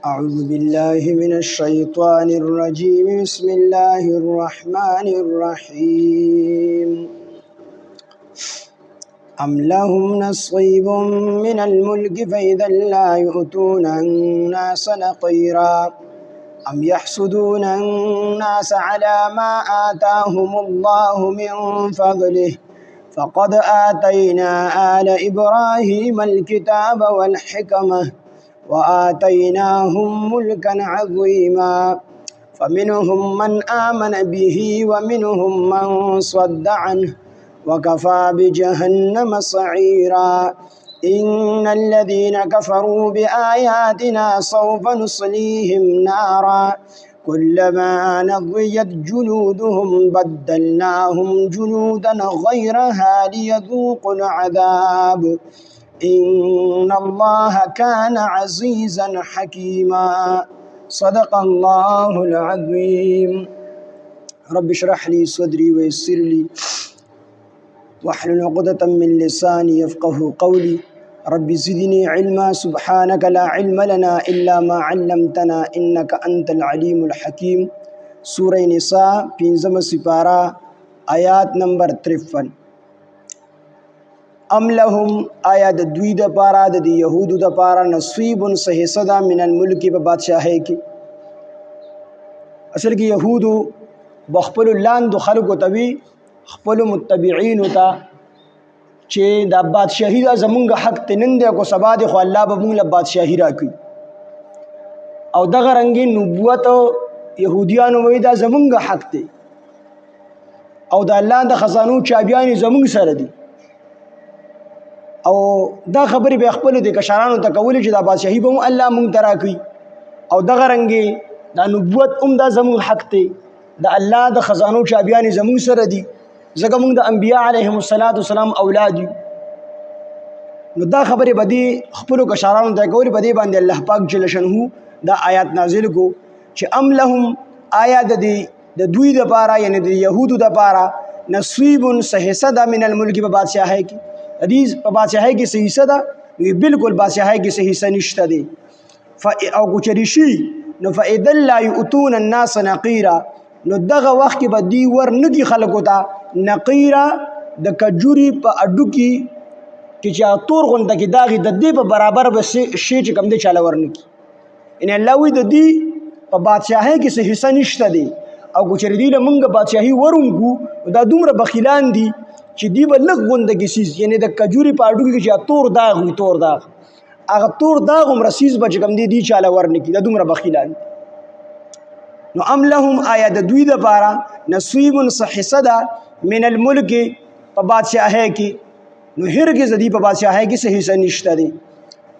أعوذ بالله من الشيطان الرجيم بسم الله الرحمن الرحيم أم لهم نصيب من الملك فإذا لا يؤتون الناس نقيرا أم يحسدون الناس على ما آتاهم الله من فضله فقد آتينا آل إبراهيم الكتاب والحكمة وآتيناهم ملكا عظيما فمنهم من آمن به ومنهم من صد عنه وكفى بجهنم صعيرا إن الذين كفروا بآياتنا سوف نصليهم نارا كلما نضجت جلودهم بدلناهم جلودا غيرها ليذوقوا العذاب إن الله كان عزيزا حكيما صدق الله العظيم رب اشرح لي صدري ويسر لي واحلل عقدة من لساني يفقه قولي رب زدني علما سبحانك لا علم لنا إلا ما علمتنا إنك أنت العليم الحكيم سورة نساء پنځمه سپاره آیات نمبر 53 ام لهم آیا د دوی د پاره د یهودو د پاره نصیب صحیح صدا من الملک په بادشاہي کې اصل کې یهودو بخپل لاند خلکو توی خپل متبعین ته چې د بادشاہي د زمونږ حق تنند کو سبا د خو الله به موږ له بادشاہي راکړي او دغه رنګي نبوت يهوديانو وې دا زمونږ حق دی او د الله د خزانو چابيان زمونږ سره دي او دا خبرې به خپل د کشرانو ته کول چې د بادشاہي به الله مونږ تراکړي او دغه رنګي د نبوت دا زمونږ حق دی د الله د خزانو چابيان زمونږ سره دي زګه موږ د انبیاء علیهم السلام اولاد یو نو دا خبره بدی خپل کشارانو ته کوي بدی باندې الله پاک جل شانه دا آیات نازل کو چې ام لهم آیات د دوی د پاره یعنی د يهودو د پاره نصیب صحیح صدا من الملک په بادشاہي کې حدیث په بادشاہي کې صحیح صدا وی بالکل بادشاہي کې صحیح نشته دی او کوچریشي نو فاذا لا يؤتون الناس نقيرا نو دغه وخت کې به دی ور نګي خلکو ته نقیرا د کجوري په اډو کې چې تور غونډه کې داغي د دې په برابر به شي چې کم دي چاله ورنکی ان الله وی د دې په بادشاہي کې څه حصہ نشته دی او ګچری دی له مونږ بادشاہي ورونکو دا دومره بخیلان دي چې دی به لږ غونډه کې سیز یعنی د کجوري په اډو کې چې تور داغ وي تور داغ هغه تور داغ هم رسیز به کم دي چاله ورنکی دا دومره بخیلان نو ام لهم آیا د دوی د پاره نصیب صحیح صدا من الملک په بادشاہي کې نو هرګز دی په بادشاہي کې صحیح نشته دی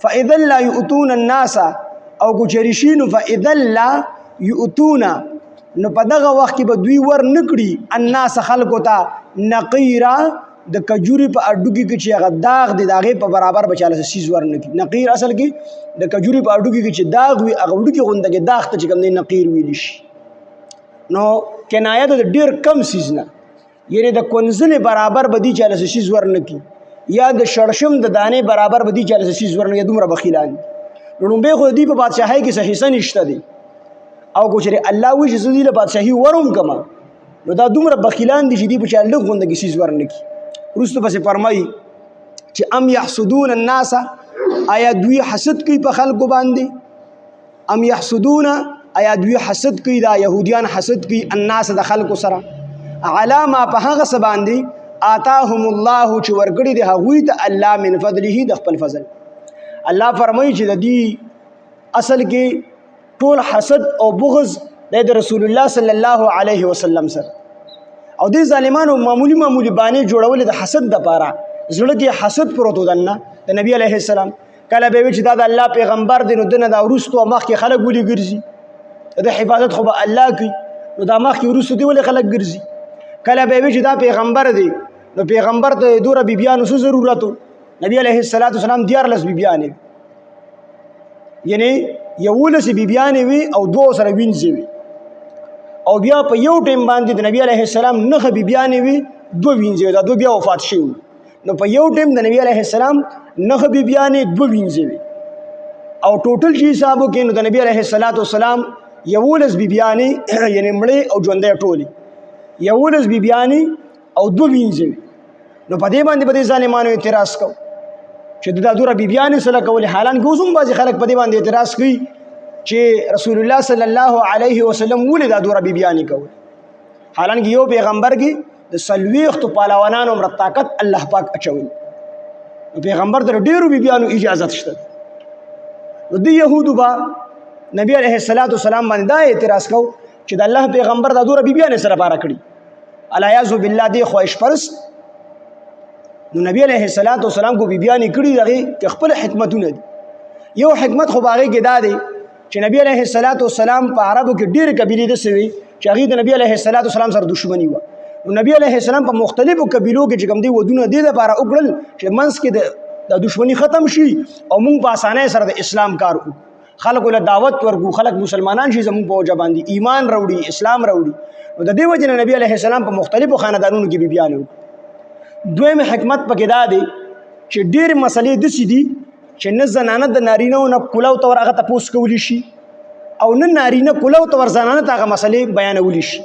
فاذا لا يؤتون الناس او ګچریشین فاذا لا يؤتون نو په دغه وخت کې به دوی ور نکړي الناس خلقو ته نقیرا د کجوري په اډو کې چې هغه داغ دی داغه په برابر بچاله سیز ور نکړي نقیر اصل کې د کجوري په اډو کې چې داغ وي هغه وډو کې غونډه کې داغ ته چې کوم دی نقیر ویل شي نو کنایه د ډیر کم سیز نه یعنی د کنزل برابر بدی چاله سیز ور نکړي یا د شړشم د دانه برابر بدی چاله سیز ور نه دومره بخیلان نو به خو دی په بادشاہي کې صحیح نشته دی او ګوچره الله وی چې زدي له بادشاہي ورم کما نو دا دومره بخیلان دي چې دی په چاله غونډه کې سیز ور نکړي رستو پس فرمایي چې ام يحسدون الناس آیا دوی حسد کوي په خلکو باندې ام يحسدون آیا دوی حسد کوي دا يهوديان حسد کوي الناس د خلکو سره علامه په هغه س باندې آتاهم الله چې ورګړي د هغوی ته الله من فضله د خپل فضل الله فرمایي چې د دې اصل کې ټول حسد او بغض د رسول الله صلی الله علیه وسلم سره او د ظالمانو معمولی باندې جوړول د حسد د پاره زړه کې حسد پروت ودنه د نبی علیه السلام کله به چې دا د الله پیغمبر دی نو دنه دا ورستو مخ کې خلک ولي ګرځي د حفاظت خو به الله کوي نو دا مخ کې ورستو دی ولې خلک ګرځي کله به چې دا پیغمبر دی نو پیغمبر ته دوره بیبيانو څه ضرورت نبی علیه السلام دیار لس بیبيانې یعنی یولس بیبيانې وي او دو سره وینځي وي او بیا په یو ټیم باندې د نبی علیه السلام نه بیبيانې وي دو وینځي دا دو بیا وفات شي نو په یو ټیم د نبی علیه السلام نه بیبيانې دو وینځي وي او ټوټل چې حساب وکړي نو د نبی علیه الصلاۃ والسلام 11 بیبیانې یعنی مړې او ژوندۍ ټولې 11 بیبیانې او 2 وینځي نو په دې باندې په دې ظالمانو اعتراض کو چې دا دوره بیبیانې سره کول حالان کې اوس هم بعضې خلک په دې باندې اعتراض کوي چې رسول الله صلی الله علیه وسلم ولې دا دوره بیبیانې کول حالان کې یو پیغمبر کې د سلويختو پهلوانانو مر طاقت الله پاک اچول نو پیغمبر در ډیرو بیبیانو اجازه شته نو د يهودو با نبی علیه الصلاۃ والسلام باندې دا اعتراض کو چې د الله پیغمبر دا دوره بیبیانې سره پاره کړی الیاذ بالله دی خواهش پرست نو نبی علیه الصلاۃ والسلام کو بیبیانې کړی دغه خپل حکمتونه دي یو حکمت خو باغې کې دا دی چې نبی علیه الصلاۃ والسلام په عربو کې ډېر قبیلې د سوي چې هغه د نبی علیه الصلاۃ والسلام سره دښمنی و نو نبی علیه السلام په مختلفو قبیلو کې چې کوم دی ودونه دي لپاره وکړل چې منځ کې د دښمنی ختم شي او موږ په اسانه سره د اسلام کار وکړو خلکو له دعوت ورکو خلک مسلمانان شي زموږ په وجه باندې ایمان راوړي اسلام راوړي نو د دې وجه نبی علیه السلام په مختلفو خاندانونو کې بیان وکړو دویم حکمت پکې دا دی چې ډېر مسلې داسې دي چې نه زنانه د نارینه نه کولو ته ور هغه تپوس کولی شي او نه نارینه کولو ته ور زنانه ته هغه مسلې بیانولی شي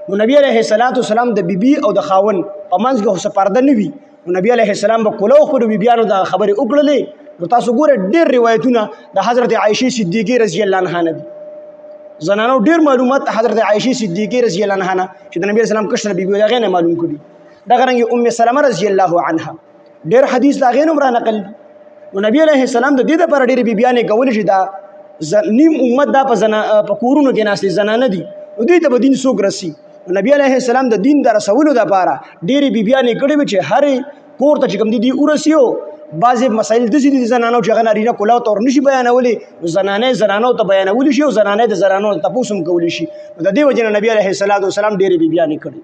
نو نبی علیه الصلاۃ والسلام د بیبي او د خاون په منځ کې څه پرده نه وي نو نبی علیه السلام به کولو خپل بیبيانو د خبرې وکړلې نو تاسو ګوره ډېر روایتونه د حضرت عائشه صدیقه رضی الله عنها نه دي زنانو ډېر معلومات حضرت عائشه صدیقه رضی الله عنها چې د نبی اسلام کښنه بیبي دغه نه معلوم کړي دغه رنګ ام سلمہ رضی الله عنها ډېر حدیث دا غینم را نقل نو نبی علیه السلام د دې لپاره ډېر بیبيانې کول چې دا نیم امت دا په کورونو کې ناستې زنانه دي نو دوی ته به دین څوک رسي نبی علیه السلام د دین د رسولو لپاره ډېرې بیبیانې کړې وې چې هر کور ته چې کوم دي ورسیو بعضې مسایل داسې دي د زنانو چې هغه نارینه کلاو ته ور نشي بیانولی زنانې زنانو ته بیانولی شي او زنانې د زنانو ته تپوس هم کولی شي نو د دې وجې نه نبي علیه السلام ډېرې بیبیانې کړې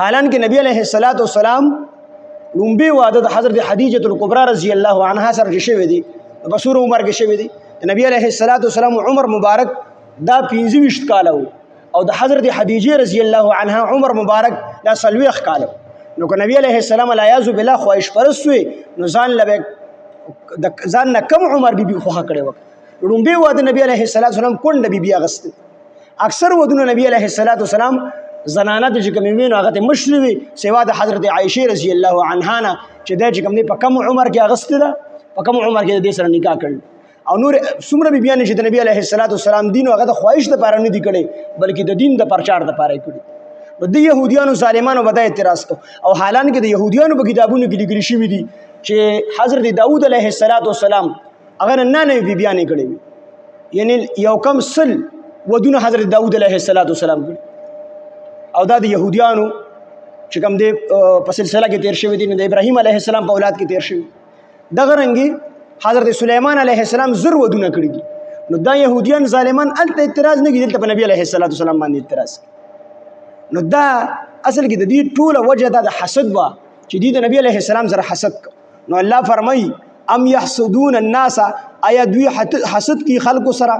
حالانکه نبی علیه السلام لومبي واده د حضرت خدیجه الکبرى رضی الله عنها سره چې شوی دی په سور عمر کې شوی دی نبی علیه السلام عمر مبارک دا 25 کاله او د حضرت خدیجه رضی الله عنها عمر مبارک دا 40 کاله نو که نبی علیه السلام الیاذ بالله خواهش پرست وي نو ځان نه کم عمر بیبي خوښه کړې وه لومبي واده نبی علیه السلام کونډه بیبي اغوستې اکثر ودونه نبی علیه السلام زنانه چې کومې وي نو هغه ته مشرې وي سوا د حضرت عایشه رضی الله عنها نه چې دا چې کوم دی په کم عمر کې اغوستې ده په کم عمر کې د دې سره نکاح کړل او نور څومره بیبیانې چې د نبی علیه السلام دین هغه د خواهش دپاره نه دي کړی بلکې د دین د پرچار دپاره یې کړي نو د یهودیانو ظالمانو به دا اعتراض کو او حالانکه د یهودیانو په کتابونو کې لیکلي شوي دي چې حضرت داود علیه السلام هغه نه 99 بیبیانې کړې وي یعنی یو کم 100 ودونه حضرت داود علیه السلام کړي او دا د یهودیانو چې کوم دی په سلسله کې تیر شوي دي نو د ابراهیم علیه السلام په اولاد کې تیر شوي دغه رنګې حضرت سلیمان علیه السلام زر ودونه کړي دي نو دا یهودیان ظالمان الته اعتراض نه کوي دلته په نبی علیه السلام باندې اعتراض کوي نو دا اصل کې د دې ټوله وجه دا د حسد وه چې دوی د نبی علیه السلام سره حسد کو نو الله فرمایي ام یحسدون الناس آیا دوی حسد کوي خلکو سره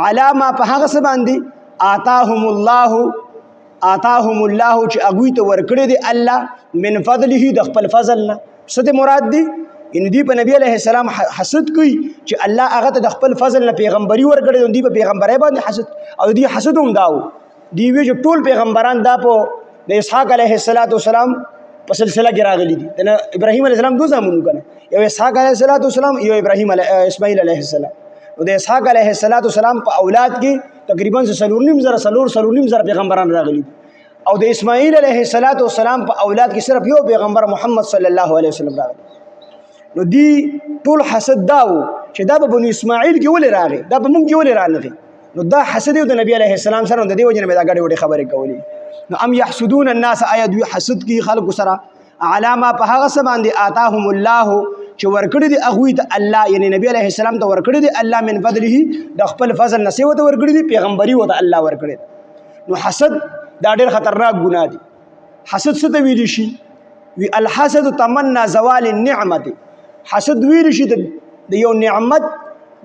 علی ما په هغه څه باندې آتاهم الله چې هغوی ته ورکړی دی الله من فضله د خپل فضل نه څه د مراد دی ان دی په نبی علیه السلام حسد کوي چې الله هغه ته د خپل فضل نه پیغمبري ورکړي دی په پیغمبرۍ باندې حسد او دی حسد هم داو دی وی چې ټول پیغمبران دا په د اسحاق علیه السلام په سلسله کې راغلي دي د ابراهیم علیه السلام دوه زامنو کنه یو اسحاق علیه السلام یو اسماعیل علیه السلام او د اسحاق علیه السلام په اولاد کې تقریبا 3.5 پیغمبران راغلي او د اسماعیل علیه السلام په اولاد کې صرف یو پیغمبر محمد صلی الله علیه وسلم راغلی نو دی ټول حسد داو چې دا به بنو اسماعیل کې ولې راغی دا به موږ کې ولې رانغی نو دا حسد د نبی علیه السلام سره د دې وجه نه دا غړي وړي خبرې کولې نو ام یحسدون الناس آیا دوی حسد کوي خلکو سره علامه په هغه څه باندې آتاهم الله چې ورکړي دي هغوی ته الله یعنی نبی علیه السلام ته ورکړي دي الله من فضله د خپل فضل نه څه ورته ورکړي دي پیغمبري ورته الله ورکړي نو حسد دا ډېر خطرناک ګناه دی حسد څه ته ویلی شي وی الحسد تمنا زوال النعمت حسد ویل شي د یو نعمت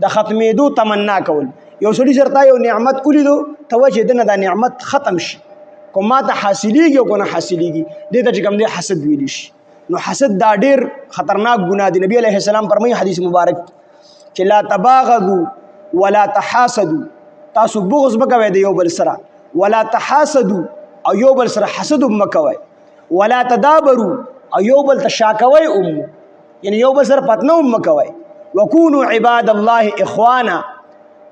د ختمېدو تمنا کول یو سړي سره تا یو نعمت ولیدو ته وایي چې دنه دا نعمت ختم شي کوم ما ته حاصلېږي او که نه حاصلېږي دې ته چې کوم دی حسد ویلی شي نو حسد دا ډېر خطرناک ګناه دی نبی علیه السلام فرمایي حدیث مبارک چې لا تباغضوا ولا تحاسدوا، تاسو بغض مکوئ د یو بل سره، ولا تحاسدوا او یو بل سره حسد مکوئ، ولا تدابروا او یو بل تشاکوئ یعنی یو بل سره پتنه مکوئ، وکونوا عباد الله اخوانا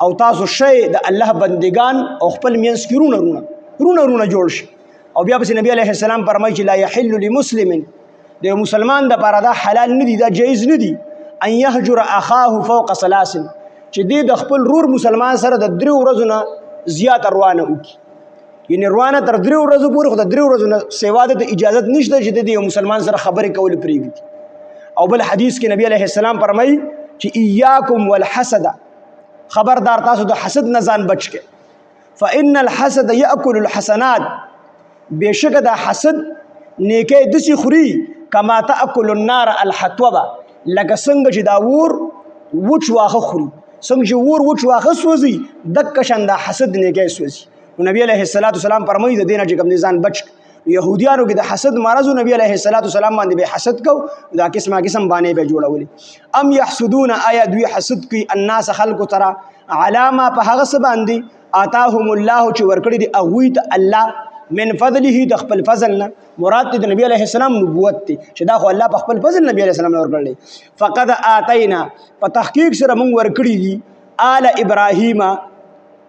او تاسو شی د الله بندگان او خپل مینس کې رونه جوړ شي. او بیا پس نبی علیه السلام فرمایي چې لا یحل لمسلم، د مسلمان د پاره دا حلال نه دي، دا جایز نه دي ان یهجر اخاه فوق ثلاث، چې دې د خپل رور مسلمان سره د 3 ورځو نه زیات روانه وکړي، یعنی روانه تر 3 ورځو پورې، خو د 3 ورځو نه سیوا د اجازه نشته چې د مسلمان سره خبرې کول پرېږدي. او بل حدیث کې نبی علیه السلام فرمایي چې ایاکم والحسد، خبردار تاسو د حسد نه ځان بچ کې، فإن الحسد یأکل الحسنات، بشک د حسد نیکه دسی خوري، کما تأکل النار الحطبه، لکه څنګه چې دا ور وچ واخه خوري، څنګه چې ور وچ واخه سوزي دک شان د حسد نیکه سوزي. نبی علیه السلام فرمایي د دینه چې کوم ځان بچ. يهوديانو کې د حسد مرض نبی علیه السلام باندې به حسد کو، دا قسمه باندې به جوړولې. ام يحسدون، آیا دوی حسد کوي الناس خلق ترى علامه په هغه څه باندې آتاهم الله چې ورکړي دی اغوی ته الله من فضله د خپل فضل نه، مراد د نبی علیه السلام نبوت دی چې دا خو الله په خپل فضل نبی علیه السلام ورکړي. فقد آتینا، په تحقیق سره موږ ورکړي دي آل ابراهیم،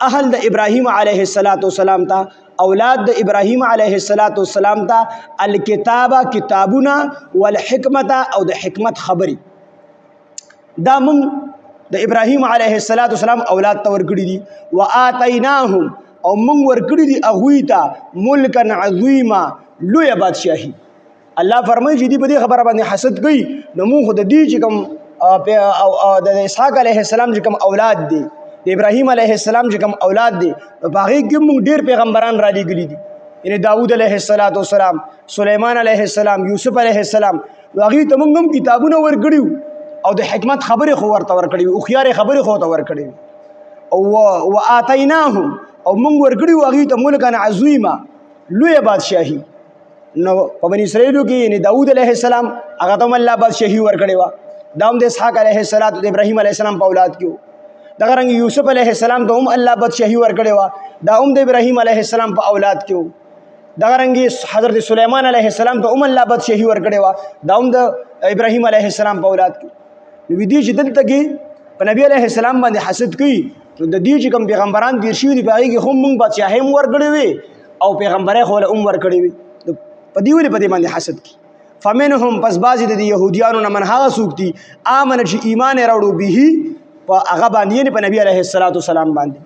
اهل د ابراهیم علیه السلام ته، اولاد د ابراهیم علیه السلام ته الکتاب کتابونه، والحکمت او د حکمت خبري. دا موږ د ابراهیم علیه السلام اولاد ته ورکړي دي. وآتیناهم، او موږ ورکړي دي هغوی ته ملکا عظیما، لویه بادشاهي. الله فرمایي چې دې په دې خبره باندې حسد کوي، نو موږ خو د دې چې کوم د اسحاق علیه السلام چې کوم اولاد دي، د ابراهیم علیه السلام چې کوم اولاد دي، په هغې کې موږ ډېر پیغمبران را لېږلي دي، یعنی داود علیه السلام، سلیمان علیه السلام، یوسف علیه السلام، نو هغې ته موږ هم کتابونه ورکړي او د حکمت خبرې خو ورته ورکړي وي، هوښیارې خبرې خو ورته ورکړي وي. او آتیناهم، او موږ ورکړي وو هغې ته ملکا عظیما، لویه بادشاهي. نو په بني اسرائیلو کې یعنی داود علیه السلام هغه ته هم الله بادشاهي ورکړې وه، دا هم د اسحاق علیه السلام د ابراهیم علیه السلام په اولاد کې و. دغه رنګ یوسف علیه السلام ته هم الله بادشاهي ورکړې وه، دا هم د ابراهیم علیه السلام په اولاد کې و. دغه رنګ حضرت سلیمان علیه السلام ته هم الله بادشاهي ورکړې وه، دا هم د ابراهیم علیه السلام په اولاد کې. نو دې چې دلته کې په نبی علیه السلام باندې حسد کوي، نو د دې چې کوم پیغمبران تیر شوي دي په هغې کې هم موږ بادشاهۍ هم ورکړې وې او پیغمبرۍ خو هم ورکړې وې، په دې ولې په دې باندې حسد کوي. فمنهم، پس بعضې د یهودیانو نه من هغه څوک دي آمن چې ایمان یې راوړو به په هغه باندې، یعنې په نبي علیه السلام باندې.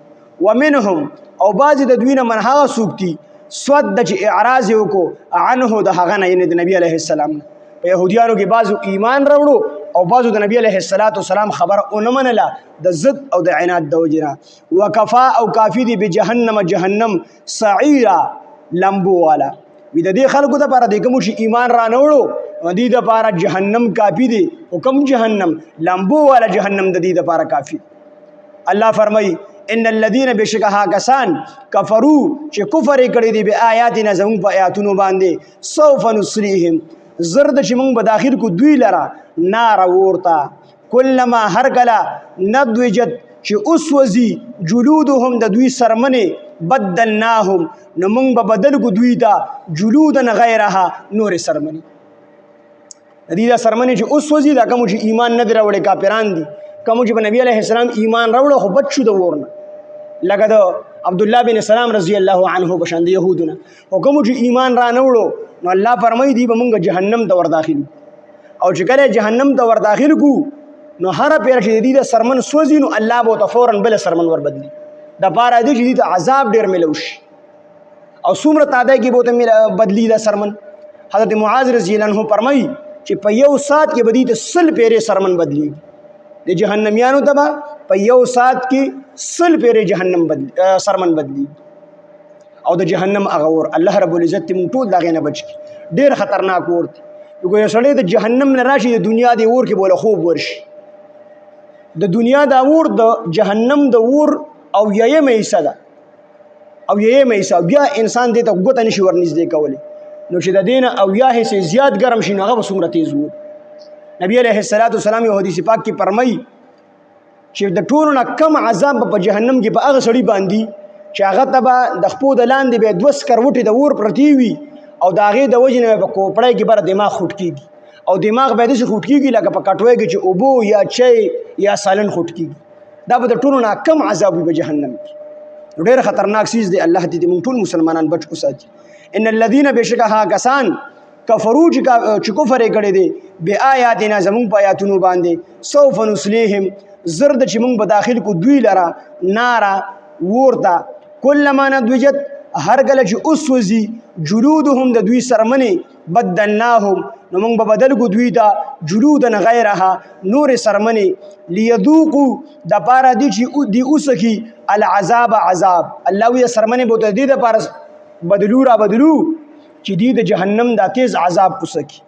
ومنهم، او بعضې د دوی نه من هغه څوک دي صد چې اعراض یې وکړو عنه د هغه نه، یعنې د نبي علیه السلام نه. په یهودیانو کې بعضو ایمان راوړو او بعضو د نبی علیه السلام خبره ونه منله د ضد او د عناد د وجې نه. وکفا، او کافي دي جهنم سعیرا، لمبو والا. وي د دې خلکو دپاره د کومو چې ایمان را نه وړو د دې دپاره جهنم کافي دی، او کوم جهنم؟ لمبو والا جهنم د دې دپاره کافي. الله فرمایي ان الذين بشکها کسان کفرو چې کفر یې کړی دی به آیاتنا، زموږ په آیاتونو باندې، سوف نصلیهم، زرد چې موږ به داخل کو دوی لره نار ورته، کلما هر کله نضجت چې اوسوځي جلودهم د دوی سرمنې، بدلناهم، نو موږ به بدل کو دوی ته جلودن غیرها، نور سرمنې. د دې دا سرمنې چې اوسوځي دا کوم چې ایمان نه دی راوړی کافران دي، کوم چې په نبي علیه السلام ایمان راوړه خو بچ شو د اور نه، لکه د عبدالله بن سلام رضی الله عنه په شان د یهودونه. او کوم چې ایمان را نه وړو نو الله فرمایي دی به موږ جهنم ته ورداخل، او چې کله جهنم ته ورداخل کو نو هر پیر چې دې د سرمن سوځي نو الله به ورته فوراً بله سرمن وربدلي، د پاره دی چې دې ته عذاب ډېر میلو شي، او څومره تعداد کې به ورته بدلي دا سرمن. حضرت معاذ رضی الله عنه فرمایي چې په یو ساعت کې به دې ته 100 پیرې سرمن بدلېږي، د جهنمیانو ته به په یو ساعت کې 100 پیرې سرمن بدلېږي. او د جهنم هغه اور الله رب العزت موږ ټول د هغې نه بچ کړي، ډېر خطرناک اور دی. که یو سړی د جهنم نه راشي د دنیا د اور کې بوله خوب ورشي، د دنیا د اور د جهنم د اور او ییم حصه ده، او ییم حصه بیا انسان دې ته ګوته نشي ورنږدې کولی، نو چې د دې نه او یا حصې زیات ګرم شي نو هغه به څومره تیز اور. نبی علیه السلام یو حدیث پاک کې فرمایي چې د ټولو نه کم عذاب په جهنم کې په هغه سړي باندې چې هغه ته به د خپو د لاندې به 2 سکروټې د اور پرتې وي او د هغې د وجې نه په کوپړی کې بره دماغ خوټ کېږي او دماغ به داسې خوټ کېږي لکه په کټوۍ کې چې اوبو یا چای یا سالن خوټ کېږي دا به د ټولو نه کم عذاب وي په جهنم کې ډېر خطرناک چیز دی. الله دې موږ ټول مسلمانان بچ وساتي. ان الذين بشکه ها کسان کفرو چې کفر یې کړی دی بآیاتنا زمونږ په آیاتونو باندې سوف نصلیهم زرد چې موږ به داخل کو دوی لره ناره ورته کلما ندوجت هر کله چې اوسوځي جلودهم د دوی سرمنې بدلناهم نو موږ به بدل کو دوی ته جلودا غیرها نور سرمنې لیذوقوا د پاره دي چې دی اوسکی العذاب عذاب الله وی سرمنې به د دې د پاره بدلو را بدلو چې دی د جهنم د تیز عذاب اوسکی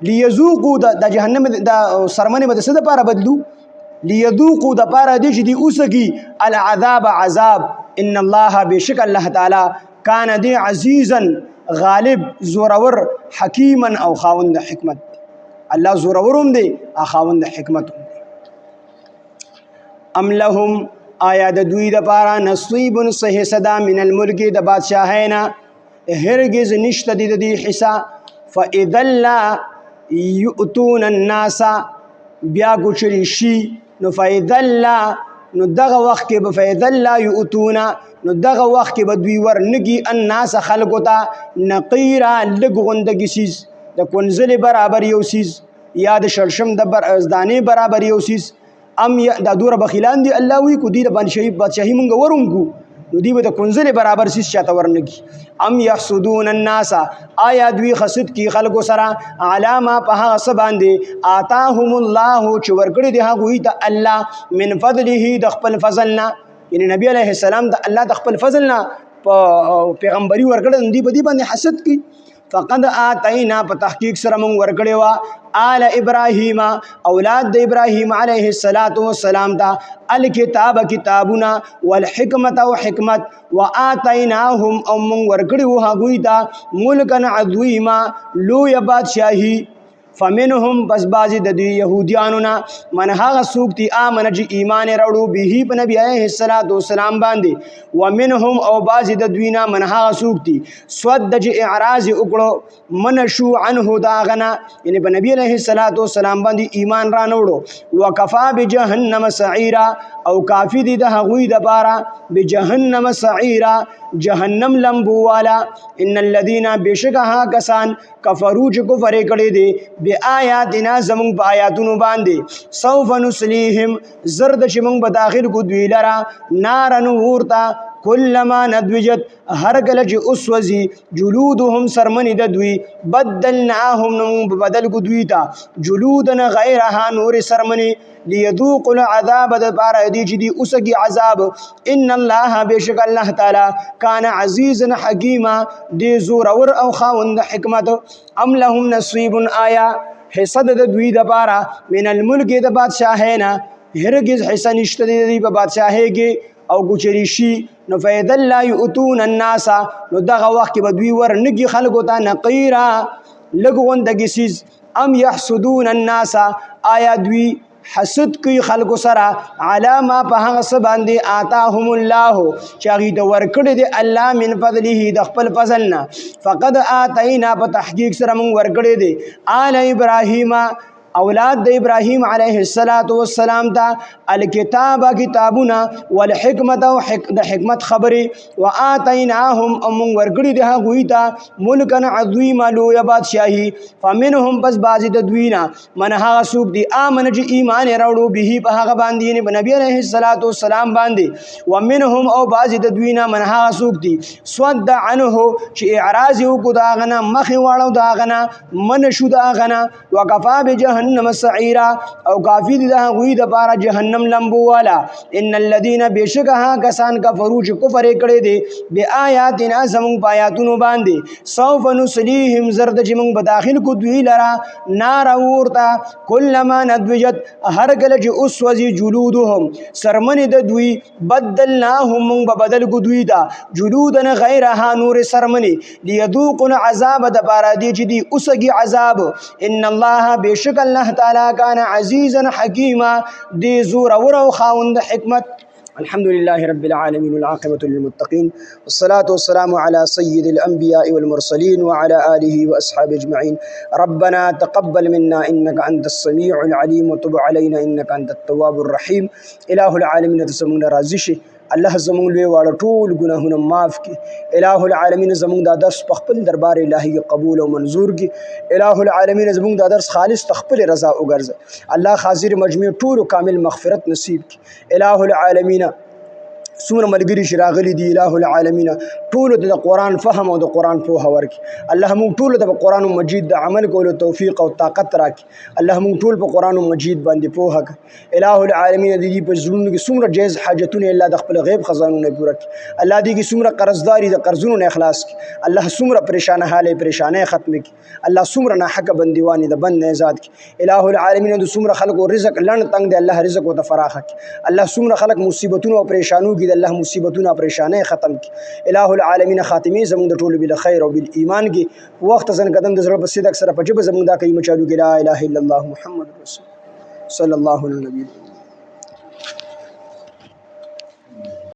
لیذوقوا د جهنم د سرمنې به د څه د پاره بدلو لیذوقوا د پاره دي چې دی اوسکی العذاب عذاب ان الله بشک الله تعالی کان دی عزیزا غالب زورور حکیما او خاوند حکمت. الله زورورم دی او خاوند حکمت هم دی. ام لهم آیا د دوی د پاره نصیب صحیح صدا من الملک د بادشاہینا هرگز نشته د دې حصہ فاذا لا یؤتون الناس بیا ګچری شي نو فاذا لا نو دغه وخت کې به فاذا لا یؤتون نو دغه وخت کې به دوی ورنګي الناس خلقو ته نقیرا لږ غوندګي سیز د کنزل برابر یو سیز یا د شړشم د دانې برابر یو سیز ام دا دوره بخیلان دی الله وی کو دی د بادشاہي مونږ ورونکو نو دی به د کنزل برابر سیز چاته ورنګي. ام یحسدون الناس آیا دوی حسد کی خلقو سره علامه په هغه څه باندې آتاهم الله چې ورکړي دی هغوی ته الله من فضله د خپل فضلنا یعنی نبی علیه السلام د الله د خپل فضلنا په پیغمبري ورکړه دی په دې باندې حسد کی. فقد آتینا په تحقیق سره مونږ ورکړی وه آل ابراهیم اولاد د ابراهیم علیه السلام ته الکتاب کتابونه والحکمت او حکمت وآتیناهم او مونږ ورکړي وو هغوی ته ملکا عظیما لویه بادشاهي فمنهم بس بازی د دوی یهودیانو نه من هغه څوک دي آمن چې ایمان راوړو به په نبی علیه السلام باندې ومنهم او بازی د دوی نه من هغه څوک دي سود چې اعراض وکړو من شو عنه دا غنا یعنی په نبی علیه السلام باندې ایمان را نوړو وکفا بجهنم سعیرا او کافی دي د هغوی د بارا بجهنم سعیرا جهنم لمبو والا. ان الذين بشکها کسان کفرو چې کفر کړي دي بآیاتنا زمونږ په آیاتونو باندې سوف نصلیهم زرد چې موږ به داخل کو دوی لره نارن ورته کلما ندوجت هر کله چې اوسوځي جلودهم سرمنې د دوی بدلناهم نو بدل کو دوی ته جلودن غیرها نور سرمنې لیذوقوا العذاب د پاره دی چې دی اوسګي عذاب. ان الله بشک الله تعالی کان عزیزا حکیما دی زورور او خاوند حکمت. ام لهم نصیب آیا حصہ د دوی د پاره من الملک د بادشاہینا هرگز حصہ نشته دی په بادشاہي کې او ګچری شي نو فاذا لا یؤتون الناس نو دغه وخت به دوی ورنګي خلکو ته نقیرا لږ غوندګي سیز. ام یحسدون الناس آیا دوی حسد کوي خلکو سره علامه په هغه څه باندې آتاهم الله چې هغوی ته ورکړی دی الله من فضله د خپل فضلنا. فقد آتینا په تحقیق سره موږ ورکړی دی آل ابراهیم اولاد د ابراهیم علیه السلام ته الکتاب کتابونه والحکمت او د حکمت خبرې وآتیناهم او موږ ورکړي د هغوی ته ملکا عظیما لویه بادشاهي. فمنهم بس بعضې د دوی نه من هغه څوک دی آمن چې ایمان یې راوړو به په هغه باندې یعنې په نبي علیه السلام باندې ومنهم او بعضې د دوی نه من هغه څوک دی صد عنه چې اعراض یې وکړو د هغه نه مخې واړو د هغه نه منع شو د هغه نه وکفا بجهنم سعیرا او کافی دی د هغوی د پاره جهنم لمبو والا. ان الذين بشکها کسان کفرو چې کفر کړي دي بآیاتنا زمونږ په آیاتونو باندې سوف نصلیهم زرد چې موږ به داخل کو دوی لره نار ورته کلما ندوجت هر کله چې اوسوځي جلودهم سرمنې د دوی بدلناهم موږ به بدل کو دوی ته جلودن غیرها نور سرمنې لیذوقوا العذاب د پاره دی چې دی اوسګي عذاب. ان الله بشک الله تعالی کان عزیزا حکیما دی زور او خاوند حکمت. الحمد لله رب العالمين والعاقبة للمتقين والصلاة والسلام على سيد الأنبياء والمرسلين وعلى آله وأصحابه أجمعين. ربنا تقبل منا إنك أنت السميع العليم وتب علينا إنك أنت التواب الرحيم. إله العالمين تسمون رازشي الله زمون لوی واړه ټول ګناهونه معاف کړي. الہ العالمین زمون دا درس په خپل دربار الهی قبول او منظور کړي. الہ العالمین زمون دا درس خالص تخپل رضا وګرځي. الله حاضر مجمع ټول کامل مغفرت نصیب کړي. الہ العالمین څومره ملګري چې راغلي دي الہ العالمین ټولو ته د قرآن فهم او د قرآن پوهه ورکړي. الله موږ ټولو ته په قرآن مجید د عمل کولو توفیق او طاقت راکړي. الله موږ ټول په قرآن مجید باندې پوهه کړي. الہ العالمین د دې په زړونو کې څومره جایز حاجتونه الله د خپل غیب خزانونه پوره کړي. الله دې کې څومره قرضداري د قرضونو نه اخلاص کړي. الله څومره پریشانه حاله پریشانه ختم کړي. الله څومره ناحقه بندیوانی د بند نه آزاد کړي. الہ العالمین د څومره خلکو رزق لن تنگ دی الله رزق او تفراخ کړي. الله څومره خلک مصیبتونو او پریشانو کې د الله مصیبتونه پریشانه ختم کړي. الہ العالمین خاتمه زموږ د ټولو بل خیر او بال ایمان کې وخت ځن قدم د زړه په صدق سره په جبه زموږ دا کوي مچالو کې لا اله الا الله محمد رسول صلی الله علیه و